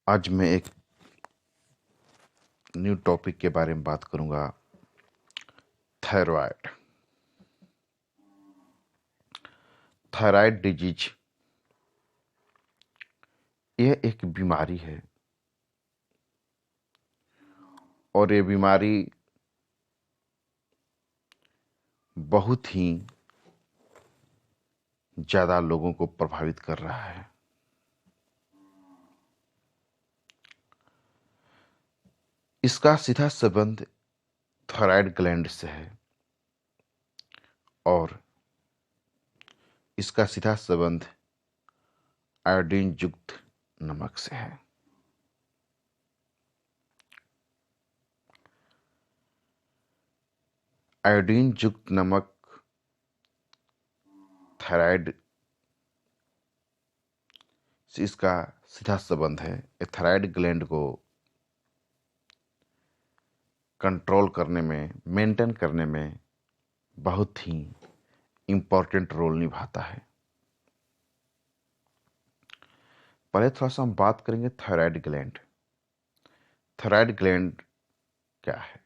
आज मैं एक न्यू टॉपिक के बारे में बात करूंगा। थायराइड। थायराइड डिजीज यह एक बीमारी है और ये बीमारी बहुत ही ज़्यादा लोगों को प्रभावित कर रहा है। इसका सीधा संबंध थायराइड ग्लैंड से है और इसका सीधा संबंध आयोडीन युक्त नमक से है। आयोडीन युक्त नमक थायराइड से इसका सीधा संबंध है। ये थायराइड ग्लैंड को कंट्रोल करने में, मेंटेन करने में बहुत ही इम्पोर्टेंट रोल निभाता है। पहले थोड़ा सा हम बात करेंगे थायराइड ग्लैंड। थायराइड ग्लैंड क्या है?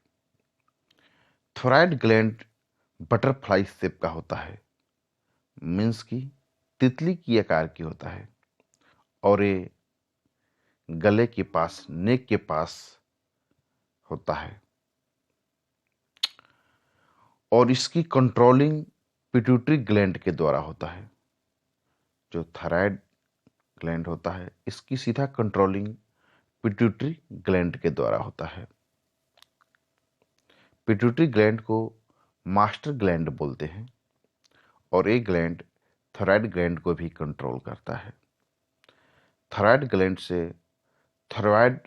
थायराइड ग्लैंड बटरफ्लाई शेप का होता है, मीन्स की तितली की आकार की होता है और ये गले के पास, नेक के पास होता है और इसकी कंट्रोलिंग पिट्यूटरी ग्लैंड के द्वारा होता है। जो थायराइड ग्लैंड होता है इसकी सीधा कंट्रोलिंग पिट्यूटरी ग्लैंड के द्वारा होता है। पिट्यूटरी ग्लैंड को मास्टर ग्लैंड बोलते हैं और ये ग्लैंड थायराइड ग्लैंड को भी कंट्रोल करता है। थायराइड ग्लैंड से थायराइड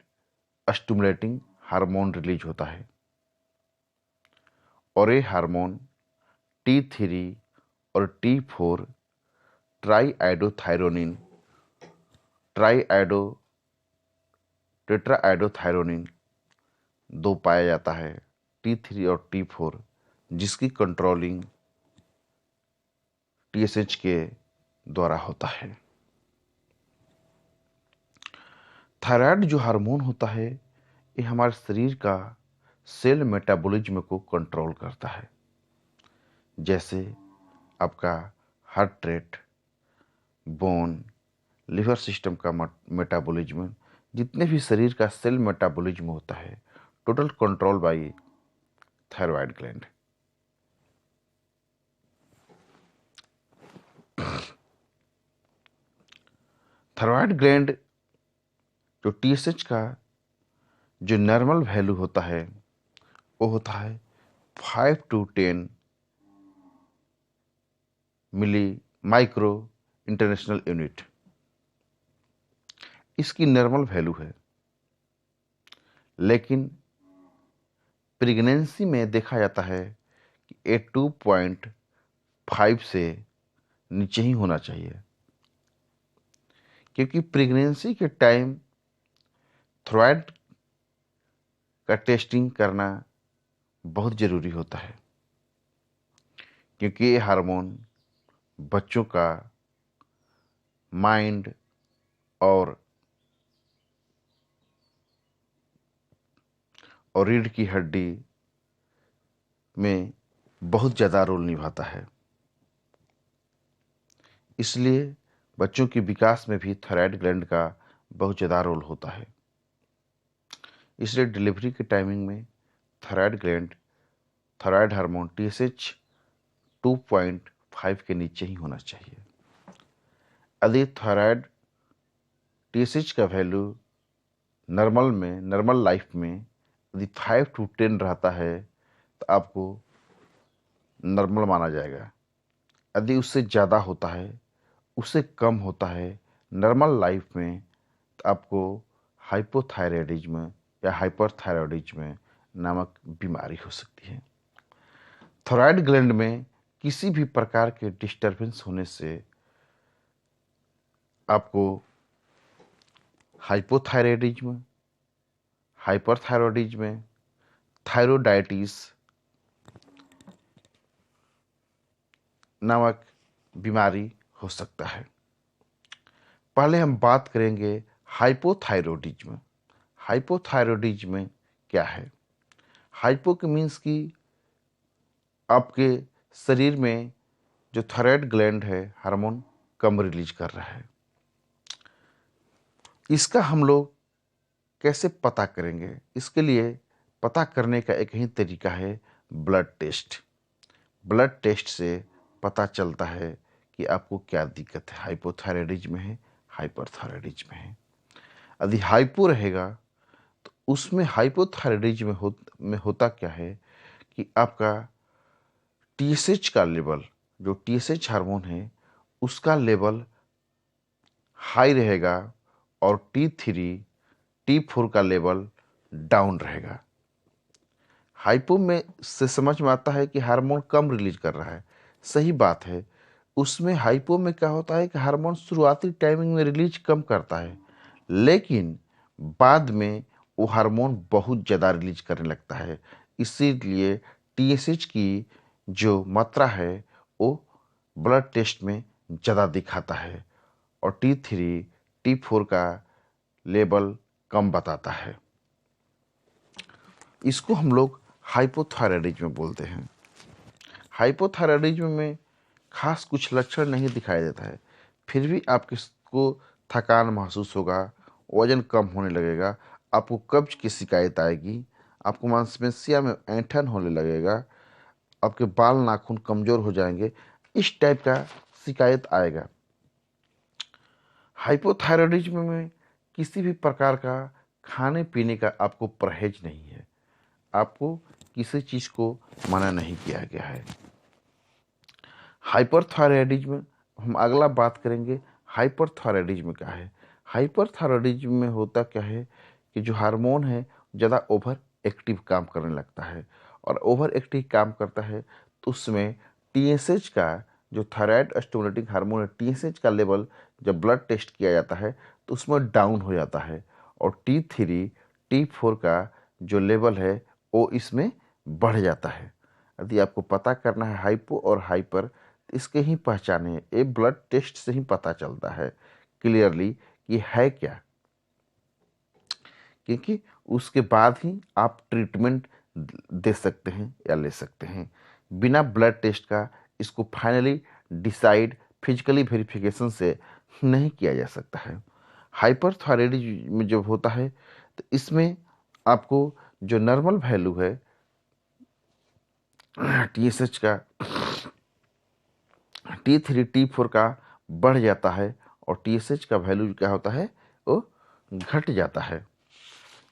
स्टिमुलेटिंग हार्मोन रिलीज होता है और ये हार्मोन T3 और T4 ट्राईआइडोथायरोनिन, ट्राईआइडो टेट्राआइडोथायरोनिन दो पाया जाता है, T3 और T4, जिसकी कंट्रोलिंग TSH के द्वारा होता है। थायराइड जो हार्मोन होता है ये हमारे शरीर का सेल मेटाबॉलिज्म को कंट्रोल करता है। जैसे आपका heart rate, bone, liver system का मेटाबॉलिज्म, जितने भी शरीर का सेल मेटाबॉलिज्म होता है, total control by thyroid gland. Thyroid gland जो TSH का जो नॉर्मल वैल्यू होता है वो होता है 5 to 10 milli micro international unit. इसकी नॉर्मल वैल्यू है, लेकिन प्रेगनेंसी में देखा जाता है कि ये 2.5 से नीचे ही होना चाहिए, क्योंकि प्रेगनेंसी के टाइम थायराइड का टेस्टिंग करना बहुत ज़रूरी होता है, क्योंकि ये हार्मोन बच्चों का माइंड और रीढ़ की हड्डी में बहुत ज़्यादा रोल निभाता है। इसलिए बच्चों के विकास में भी थायराइड ग्लैंड का बहुत ज़्यादा रोल होता है। इसलिए डिलीवरी के टाइमिंग में thyroid gland, thyroid hormone TSH 2.5 के नीचे ही होना चाहिए। यदि थायराइड TSH का वैल्यू नॉर्मल लाइफ में यदि 5 to 10 रहता है तो आपको नॉर्मल माना जाएगा। यदि उससे ज़्यादा होता है, उससे कम होता है नॉर्मल लाइफ में, तो आपको हाइपोथायरायडिज्म या हाइपरथायरायडिज्म नामक बीमारी हो सकती है। थायराइड ग्लैंड में किसी भी प्रकार के डिस्टरबेंस होने से आपको हाइपोथायरायडिज्म, हाइपरथायरायडिज्म, थायरोडाइटिस नामक बीमारी हो सकता है। पहले हम बात करेंगे हाइपोथायरॉयडिज्म। हाइपोथायरॉयडिज्म क्या है? हाइपो के मीन्स कि आपके शरीर में जो थायराइड ग्लैंड है हार्मोन कम रिलीज कर रहा है। इसका हम लोग कैसे पता करेंगे? इसके लिए पता करने का एक ही तरीका है, ब्लड टेस्ट। ब्लड टेस्ट से पता चलता है कि आपको क्या दिक्कत है, हाइपोथायराइडिज्म है, हाइपरथायराइडिज्म है। यदि हाइपो रहेगा तो उसमें हाइपोथायराइडिज्म में होता क्या है कि आपका टीएसएच का लेवल, जो टीएसएच हार्मोन है उसका लेवल हाई रहेगा और T3 T4 का लेवल डाउन रहेगा। हाइपो में से समझ में आता है कि हार्मोन कम रिलीज कर रहा है, सही बात है। उसमें हाइपो में क्या होता है कि हार्मोन शुरुआती टाइमिंग में रिलीज कम करता है, लेकिन बाद में वो हार्मोन बहुत ज़्यादा रिलीज करने लगता है। इसीलिए टीएसएच की जो मात्रा है वो ब्लड टेस्ट में ज़्यादा दिखाता है और T3 T4 का लेवल कम बताता है। इसको हम लोग हाइपोथायराइडिज्म बोलते हैं। हाइपोथायराइडिज्म में खास कुछ लक्षण नहीं दिखाई देता है, फिर भी आपको थकान महसूस होगा, वजन कम होने लगेगा, आपको कब्ज की शिकायत आएगी, आपको मांसपेशियों में ऐंठन होने लगेगा, आपके बाल नाखून कमज़ोर हो जाएंगे, इस टाइप का शिकायत आएगा। हाइपोथायराइडिज्म में किसी भी प्रकार का खाने पीने का आपको परहेज नहीं है, आपको किसी चीज़ को मना नहीं किया गया है। हाइपरथायराइडिज्म हम अगला बात करेंगे। हाइपरथायराइडिज्म क्या है? हाइपरथायराइडिज्म में होता क्या है कि जो हार्मोन है ज़्यादा ओवर एक्टिव काम करने लगता है, और ओवर एक्टिव काम करता है तो उसमें टीएसएच का, जो थायराइड स्टिमुलेटिंग हार्मोन है, टीएसएच का लेवल जब ब्लड टेस्ट किया जाता है तो उसमें डाउन हो जाता है, और T3 T4 का जो लेवल है वो इसमें बढ़ जाता है। यदि आपको पता करना है हाइपो और हाइपर, इसके ही पहचाने, ये ब्लड टेस्ट से ही पता चलता है क्लियरली कि है क्या, क्योंकि उसके बाद ही आप ट्रीटमेंट दे सकते हैं या ले सकते हैं। बिना ब्लड टेस्ट का इसको फाइनली डिसाइड फिजिकली वेरिफिकेशन से नहीं किया जा सकता है। हाइपरथायराइडिज्म में जब होता है तो इसमें आपको जो नॉर्मल वैल्यू है टीएसएच का, T3 T4 का बढ़ जाता है और टीएसएच का वैल्यू क्या होता है वो घट जाता है।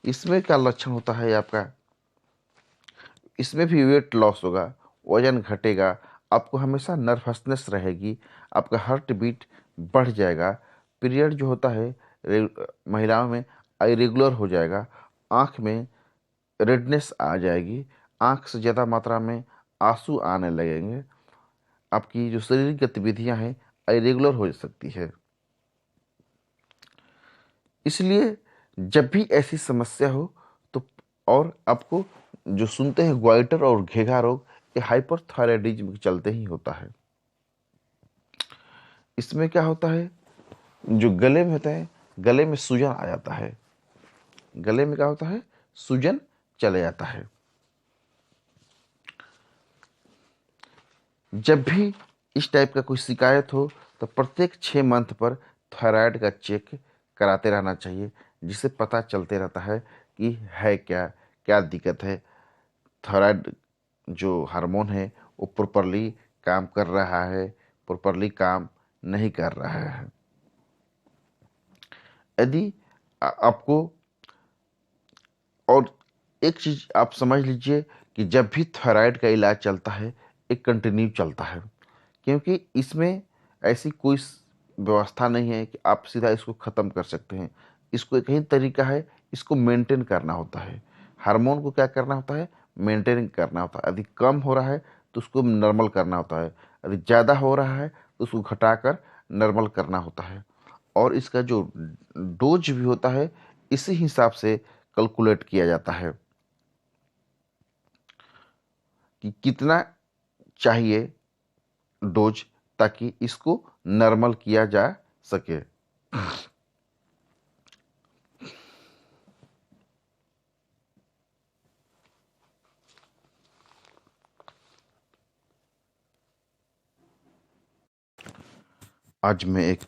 इसमें क्या लक्षण होता है आपका? इसमें भी वेट लॉस होगा, वजन घटेगा, आपको हमेशा नर्वसनेस रहेगी, आपका हार्ट बीट बढ़ जाएगा, पीरियड जो होता है महिलाओं में इरेगुलर हो जाएगा, आँख में रेडनेस आ जाएगी, आँख से ज़्यादा मात्रा में आंसू आने लगेंगे, आपकी जो शारीरिक गतिविधियां हैं इरेगुलर हो सकती है। इसलिए जब भी ऐसी समस्या हो तो, और आपको जो सुनते हैं ग्वाइटर और घेघा रोग, ये हाइपरथायराइडिज्म के चलते ही होता है। इसमें क्या होता है, जो गले में होता है, गले में सूजन आ जाता है, गले में क्या होता है, सूजन चले जाता है। जब भी इस टाइप का कोई शिकायत हो तो प्रत्येक 6 मंथ पर थायराइड का चेक कराते रहना चाहिए, जिससे पता चलते रहता है कि है क्या, क्या दिक्कत है, थायराइड जो हार्मोन है वो प्रॉपरली काम कर रहा है, प्रॉपरली काम नहीं कर रहा है। यदि आपको, और एक चीज़ आप समझ लीजिए कि जब भी थायराइड का इलाज चलता है एक कंटिन्यू चलता है, क्योंकि इसमें ऐसी कोई व्यवस्था नहीं है कि आप सीधा इसको ख़त्म कर सकते हैं। इसको एक ही तरीका है, इसको मेंटेन करना होता है। हार्मोन को क्या करना होता है, मेंटेन करना होता है। यदि कम हो रहा है तो उसको नॉर्मल करना होता है, यदि ज़्यादा हो रहा है तो उसको घटाकर नॉर्मल करना होता है। और इसका जो डोज भी होता है इसी हिसाब से कैलकुलेट किया जाता है कि कितना चाहिए डोज, ताकि इसको नॉर्मल किया जा सके। आज मैं एक